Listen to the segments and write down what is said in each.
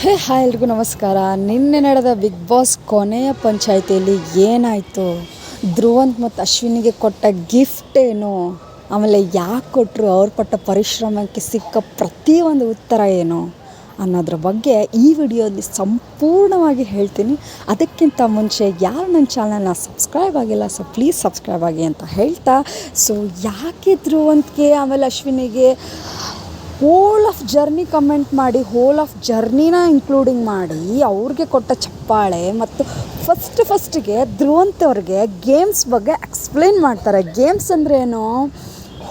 Hi ಎಲ್ರಿಗೂ ನಮಸ್ಕಾರ. ನಿನ್ನೆ ನಡೆದ ಬಿಗ್ ಬಾಸ್ ಕೊನೆಯ ಪಂಚಾಯಿತಿಯಲ್ಲಿ ಏನಾಯಿತು, ಧ್ರುವಂತ್ ಮತ್ತು ಅಶ್ವಿನಿಗೆ ಕೊಟ್ಟ ಗಿಫ್ಟ್ ಏನು, ಆಮೇಲೆ ಯಾಕೆ ಕೊಟ್ಟರು, ಅವ್ರು ಪಟ್ಟ ಪರಿಶ್ರಮಕ್ಕೆ ಸಿಕ್ಕ ಪ್ರತಿಯೊಂದು ಉತ್ತರ ಏನು ಅನ್ನೋದ್ರ ಬಗ್ಗೆ ಈ ವಿಡಿಯೋದಲ್ಲಿ ಸಂಪೂರ್ಣವಾಗಿ ಹೇಳ್ತೀನಿ. ಅದಕ್ಕಿಂತ ಮುಂಚೆ ಯಾರು ನನ್ನ ಚಾನಲ್ನ ಸಬ್ಸ್ಕ್ರೈಬ್ ಆಗಿಲ್ಲ, ಸೊ ಪ್ಲೀಸ್ ಸಬ್ಸ್ಕ್ರೈಬ್ ಆಗಿ ಅಂತ ಹೇಳ್ತಾ, ಸೊ ಯಾಕೆ ಧ್ರುವಂತ್ಗೆ ಆಮೇಲೆ ಅಶ್ವಿನಿಗೆ ಹೋಲ್ ಆಫ್ ಜರ್ನಿ ಕಮೆಂಟ್ ಮಾಡಿ, ಹೋಲ್ ಆಫ್ ಜರ್ನಿನ ಇನ್ಕ್ಲೂಡಿಂಗ್ ಮಾಡಿ ಅವ್ರಿಗೆ ಕೊಟ್ಟ ಚಪ್ಪಾಳೆ ಮತ್ತು ಫಸ್ಟಿಗೆ ಧ್ರುವಂತ್ ಅವ್ರಿಗೆ ಗೇಮ್ಸ್ ಬಗ್ಗೆ ಎಕ್ಸ್ಪ್ಲೇನ್ ಮಾಡ್ತಾರೆ. ಗೇಮ್ಸ್ ಅಂದರೆ ಏನು,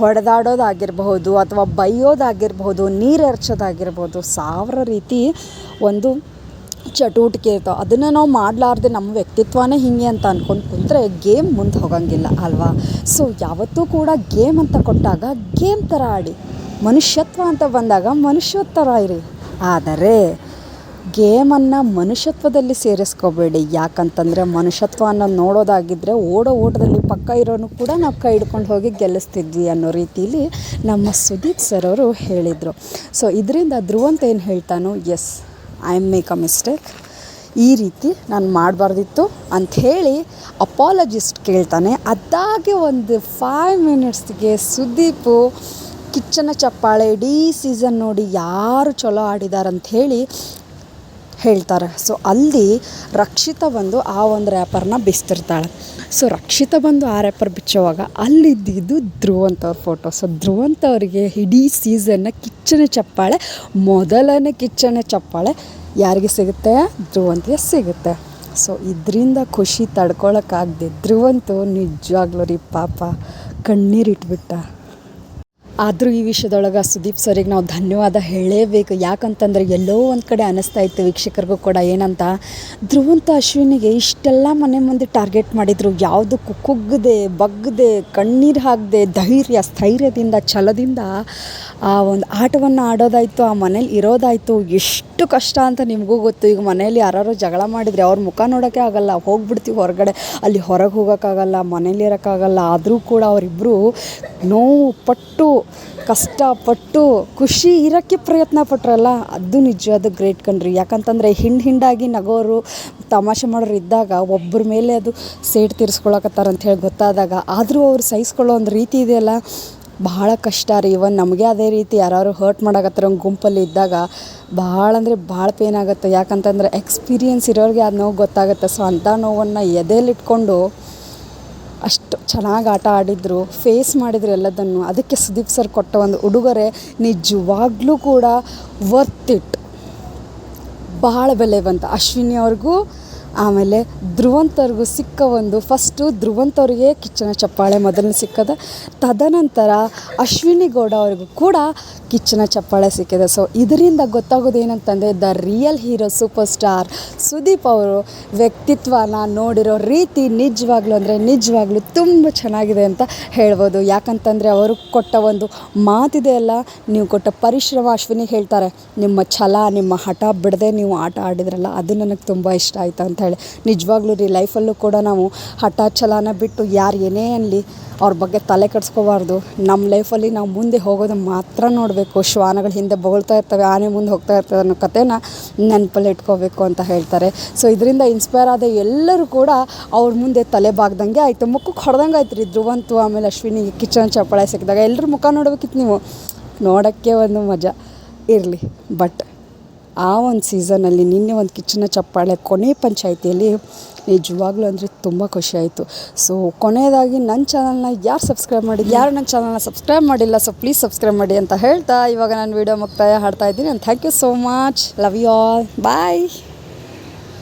ಹೊಡೆದಾಡೋದಾಗಿರ್ಬಹುದು ಅಥವಾ ಬೈಯೋದಾಗಿರ್ಬಹುದು, ನೀರು ಎರಚೋದಾಗಿರ್ಬೋದು, ಸಾವಿರ ರೀತಿ ಒಂದು ಚಟುವಟಿಕೆ ಇರ್ತಾವೆ. ಅದನ್ನು ನಾವು ಮಾಡಲಾರ್ದೆ ನಮ್ಮ ವ್ಯಕ್ತಿತ್ವನೇ ಹೀಗೆ ಅಂತ ಅಂದ್ಕೊಂಡು ಕುಂತ್ರೆ ಗೇಮ್ ಮುಂದೆ ಹೋಗೋಂಗಿಲ್ಲ ಅಲ್ವಾ. ಸೊ ಯಾವತ್ತೂ ಕೂಡ ಗೇಮ್ ಅಂತ ಕೊಟ್ಟಾಗ ಗೇಮ್ ಥರ ಆಡಿ, ಮನುಷ್ಯತ್ವ ಅಂತ ಬಂದಾಗ ಮನುಷ್ಯ ಥರ ಇರಿ. ಆದರೆ ಗೇಮನ್ನು ಮನುಷ್ಯತ್ವದಲ್ಲಿ ಸೇರಿಸ್ಕೋಬೇಡಿ. ಯಾಕಂತಂದರೆ ಮನುಷ್ಯತ್ವ ಅನ್ನೋದು ನೋಡೋದಾಗಿದ್ದರೆ ಓಟದಲ್ಲಿ ಪಕ್ಕ ಇರೋನು ಕೂಡ ನಾವು ಕೈ ಹಿಡ್ಕೊಂಡು ಹೋಗಿ ಗೆಲ್ಲಿಸ್ತಿದ್ವಿ ಅನ್ನೋ ರೀತಿಯಲ್ಲಿ ನಮ್ಮ ಸುದೀಪ್ ಸರ್ ಅವರು ಹೇಳಿದರು. ಸೊ ಇದರಿಂದ ಧ್ರುವಂತ್ ಏನು ಹೇಳ್ತಾನೋ, yes I make a mistake, ಈ ರೀತಿ ನಾನು ಮಾಡಬಾರ್ದಿತ್ತು ಅಂಥೇಳಿ ಅಪಾಲಜಿಸ್ಟ್ ಕೇಳ್ತಾನೆ. ಅದಾಗೆ ಒಂದು 5 ಮಿನಿಟ್ಸ್ಗೆ ಸುದೀಪು ಕಿಚ್ಚನ ಚಪ್ಪಾಳೆ ಇಡೀ ಸೀಸನ್ ನೋಡಿ ಯಾರು ಚಲೋ ಆಡಿದಾರಂತ ಹೇಳ್ತಾರೆ. ಸೊ ಅಲ್ಲಿ ರಕ್ಷಿತಾ ಬಂದು ಆ ಒಂದು ರ್ಯಾಪರ್ನ ಬಿಚ್ತಿರ್ತಾಳೆ. ಸೊ ರಕ್ಷಿತಾ ಬಂದು ಆ ರ್ಯಾಪರ್ ಬಿಚ್ಚೋವಾಗ ಅಲ್ಲಿದ್ದಿದ್ದು ಧ್ರುವಂತ್ ಅವ್ರ ಫೋಟೋ. ಸೊ ಧ್ರುವಂತ್ ಅವರಿಗೆ ಇಡೀ ಸೀಸನ್ನ ಕಿಚ್ಚನ ಚಪ್ಪಾಳೆ, ಮೊದಲನೇ ಕಿಚ್ಚನ ಚಪ್ಪಾಳೆ ಯಾರಿಗೆ ಸಿಗುತ್ತೆ, ಧ್ರುವಂತ್ಗೆ ಸಿಗುತ್ತೆ. ಸೊ ಇದರಿಂದ ಖುಷಿ ತಡ್ಕೊಳಕ್ಕಾಗದೆ ಧ್ರುವಂತು ನಿಜವಾಗ್ಲೂ ರೀ ಪಾಪ ಕಣ್ಣೀರಿಟ್ಬಿಟ್ಟ. ಆದರೂ ಈ ವಿಷಯದೊಳಗೆ ಸುದೀಪ್ ಸರಿಗೆ ನಾವು ಧನ್ಯವಾದ ಹೇಳಲೇಬೇಕು. ಯಾಕಂತಂದರೆ ಎಲ್ಲೋ ಒಂದು ಕಡೆ ಅನ್ನಿಸ್ತಾ ಇತ್ತು ವೀಕ್ಷಕರಿಗೂ ಕೂಡ, ಏನಂತ, ಧ್ರುವಂತ್ ಅಶ್ವಿನಿಗೆ ಇಷ್ಟೆಲ್ಲ ಮನೆ ಮುಂದೆ ಟಾರ್ಗೆಟ್ ಮಾಡಿದರು, ಯಾವುದಕ್ಕೂ ಕುಗ್ಗದೆ ಬಗ್ಗದೆ ಕಣ್ಣೀರು ಹಾಕದೆ ಸ್ಥೈರ್ಯದಿಂದ ಛಲದಿಂದ ಆ ಒಂದು ಆಟವನ್ನು ಆಡೋದಾಯಿತು, ಆ ಮನೇಲಿ ಇರೋದಾಯಿತು. ಎಷ್ಟು ಕಷ್ಟ ಅಂತ ನಿಮಗೂ ಗೊತ್ತು. ಈಗ ಮನೇಲಿ ಯಾರು ಜಗಳ ಮಾಡಿದರೆ ಅವ್ರ ಮುಖ ನೋಡೋಕ್ಕೆ ಆಗಲ್ಲ, ಹೋಗ್ಬಿಡ್ತೀವಿ ಹೊರಗಡೆ, ಅಲ್ಲಿ ಹೊರಗೆ ಹೋಗೋಕ್ಕಾಗಲ್ಲ, ಮನೇಲಿ ಇರೋಕ್ಕಾಗಲ್ಲ. ಆದರೂ ಕೂಡ ಅವರಿಬ್ಬರು ನೋವು ಪಟ್ಟು ಕಷ್ಟಪಟ್ಟು ಖುಷಿ ಇರೋಕ್ಕೆ ಪ್ರಯತ್ನ ಪಟ್ರಲ್ಲ, ಅದು ನಿಜವಾದ ಗ್ರೇಟ್ ಕಣ್ರಿ. ಯಾಕಂತಂದರೆ ಹಿಂಡಾಗಿ ನಗೋರು ತಮಾಷೆ ಮಾಡೋರು ಇದ್ದಾಗ ಒಬ್ಬರ ಮೇಲೆ ಅದು ಸೇಡು ತೀರಿಸ್ಕೊಳಕತ್ತಾರಂತ ಹೇಳಿ ಗೊತ್ತಾದಾಗ ಆದರೂ ಅವ್ರು ಸಹಿಸ್ಕೊಳ್ಳೋ ಒಂದು ರೀತಿ ಇದೆಯಲ್ಲ, ಬಹಳ ಕಷ್ಟ ರೀ. ಇವನ್ ನಮಗೆ ಅದೇ ರೀತಿ ಯಾರು ಹರ್ಟ್ ಮಾಡಕತ್ತಾರ ಗುಂಪಲ್ಲಿ ಇದ್ದಾಗ ಭಾಳ ಅಂದರೆ ಭಾಳ ಪೇನ್ ಆಗುತ್ತೆ. ಯಾಕಂತಂದರೆ ಎಕ್ಸ್ಪೀರಿಯೆನ್ಸ್ ಇರೋರಿಗೆ ಅದು ನೋವು ಗೊತ್ತಾಗುತ್ತೆ. ಸೊ ಅಂಥ ನೋವನ್ನು ಎದೆಯಲ್ಲಿಟ್ಕೊಂಡು ಅಷ್ಟು ಚೆನ್ನಾಗಿ ಆಟ ಆಡಿದರು, ಫೇಸ್ ಮಾಡಿದ್ರು ಎಲ್ಲದನ್ನು. ಅದಕ್ಕೆ ಸುದೀಪ್ ಸರ್ ಕೊಟ್ಟ ಒಂದು ಉಡುಗೊರೆ ನಿಜವಾಗ್ಲೂ ಕೂಡ ವರ್ತ್ ಇಟ್, ಭಾಳ ಬೆಲೆ ಬಂತು. ಅಶ್ವಿನಿ ಅವ್ರಿಗೂ ಆಮೇಲೆ ಧ್ರುವಂತ್ ಅವ್ರಿಗೂ ಸಿಕ್ಕ ಒಂದು ಫಸ್ಟು ಧ್ರುವಂತ್ ಅವರಿಗೆ ಕಿಚ್ಚನ ಚಪ್ಪಾಳೆ ಮೊದಲನೇ ಸಿಕ್ಕದ, ತದನಂತರ ಅಶ್ವಿನಿ ಗೌಡ ಅವ್ರಿಗೂ ಕೂಡ ಕಿಚ್ಚನ ಚಪ್ಪಾಳೆ ಸಿಕ್ಕಿದೆ. ಸೊ ಇದರಿಂದ ಗೊತ್ತಾಗೋದು ಏನಂತಂದರೆ the real hero super star Sudeep ಅವರು ವ್ಯಕ್ತಿತ್ವನ ನೋಡಿರೋ ರೀತಿ ನಿಜವಾಗ್ಲೂ ತುಂಬ ಚೆನ್ನಾಗಿದೆ ಅಂತ ಹೇಳ್ಬೋದು. ಯಾಕಂತಂದರೆ ಅವರು ಕೊಟ್ಟ ಒಂದು ಮಾತಿದೆ ಅಲ್ಲ, ನೀವು ಕೊಟ್ಟ ಪರಿಶ್ರಮ, ಅಶ್ವಿನಿಗೆ ಹೇಳ್ತಾರೆ, ನಿಮ್ಮ ಛಲ ನಿಮ್ಮ ಹಠ ಬಿಡದೆ ನೀವು ಆಟ ಆಡಿದ್ರಲ್ಲ, ಅದು ನನಗೆ ತುಂಬ ಇಷ್ಟ ಆಯಿತು ಅಂತ ಹೇಳಿ. ನಿಜವಾಗ್ಲೂ ರೀ, ಲೈಫಲ್ಲೂ ಕೂಡ ನಾವು ಹಠ ಛಲನ ಬಿಟ್ಟು ಯಾರು ಏನೇ ಅನ್ನಲಿ ಅವ್ರ ಬಗ್ಗೆ ತಲೆ ಕೆಡಿಸ್ಕೋಬಾರ್ದು. ನಮ್ಮ ಲೈಫಲ್ಲಿ ನಾವು ಮುಂದೆ ಹೋಗೋದು ಮಾತ್ರ ನೋಡಬೇಕು. ಶ್ವಾನಗಳು ಹಿಂದೆ ಬೊಗಳ್ತಾ ಇರ್ತವೆ, ಆನೆ ಮುಂದೆ ಹೋಗ್ತಾ ಇರ್ತವೆ ಅನ್ನೋ ಕಥೆನ ನೆನಪಲ್ಲಿ ಇಟ್ಕೋಬೇಕು ಅಂತ ಹೇಳ್ತಾರೆ. ಸೊ ಇದರಿಂದ ಇನ್ಸ್ಪೈರ್ ಆದ ಎಲ್ಲರೂ ಕೂಡ ಅವ್ರ ಮುಂದೆ ತಲೆ ಬಾಗ್ದಂಗೆ ಆಯಿತು, ಮುಖಕ್ಕೆ ಹೊಡೆದಂಗೆ ಆಯ್ತು ರೀ ಧ್ರುವಂತು ಆಮೇಲೆ ಅಶ್ವಿನಿಗೆ ಕಿಚ್ಚನ ಚಪ್ಪಾಳೆ ಸಿಕ್ಕಿದಾಗ. ಎಲ್ಲರೂ ಮುಖ ನೋಡ್ಬೇಕಿತ್ತು, ನೀವು ನೋಡೋಕ್ಕೆ ಒಂದು ಮಜಾ ಇರಲಿ. ಬಟ್ ಆ ಒಂದು ಸೀಸನಲ್ಲಿ ನಿನ್ನೆ ಒಂದು ಕಿಚ್ಚನ ಚಪ್ಪಾಳೆ ಕೊನೆ ಪಂಚಾಯಿತಿಯಲ್ಲಿ ನಿಜವಾಗ್ಲೂ ಅಂದರೆ ತುಂಬ ಖುಷಿಯಾಯಿತು. ಸೊ ಕೊನೆಯದಾಗಿ ನನ್ನ ಚಾನಲ್ನ ಯಾರು ನನ್ನ ಚಾನಲ್ನ ಸಬ್ಸ್ಕ್ರೈಬ್ ಮಾಡಿಲ್ಲ, ಸೊ ಪ್ಲೀಸ್ ಸಬ್ಸ್ಕ್ರೈಬ್ ಮಾಡಿ ಅಂತ ಹೇಳ್ತಾ ಇವಾಗ ನಾನು ವೀಡಿಯೋ ಮುಕ್ತಾಯ ಹಾಡ್ತಾ ಇದ್ದೀನಿ. Thank you so much, love you all, bye.